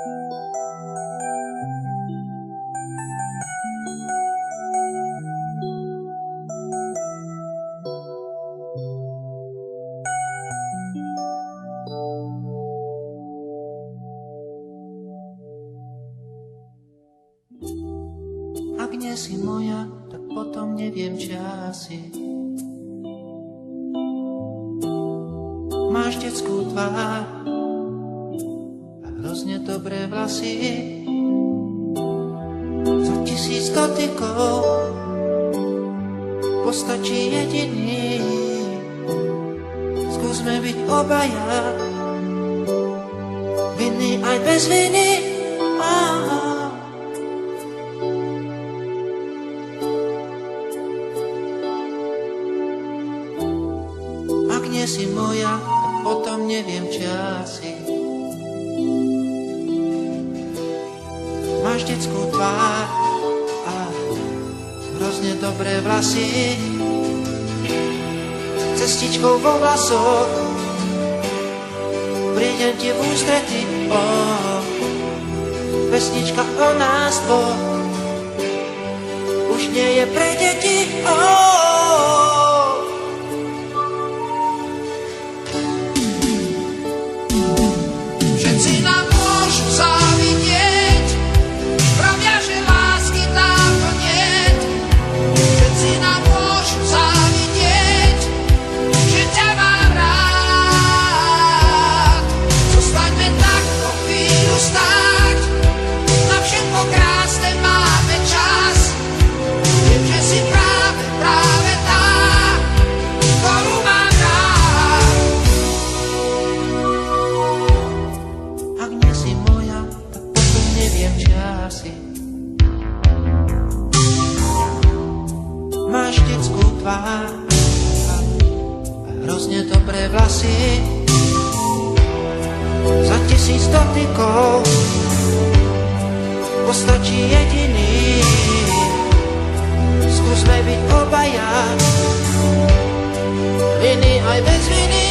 Ak nie si moja, tak potom neviem, či asi. Máš detskú tvár a hrozne dobré vlasy. Za 1000 dotykov postačí jediný. Skúsme byť obaja, vinný aj bez viny. Ak nie si moja, tak potom neviem, či asi. Máš detskú tvár a hrozne dobré vlasy. Cestičkou vo vlasoch prídem ti v ústrety. Pesnička o nás dvoch už nie je pre deti. Všetci nám môžu závidieť, pravia, že lásky dávno niet. Všetci nám môžu závidieť, že ťa mám rád. Zostaňme takto chvíľu stáť, na všetko krásne máme čas. Viem, že si práve tá, ktorú mám rád. Ak nie si moja, tak potom neviem, či asi. Máš detskú tvár a hrozne dobré vlasy. Za 1000 dotykov postačí jediný. Skúsme byť obaja, viny aj bez viny.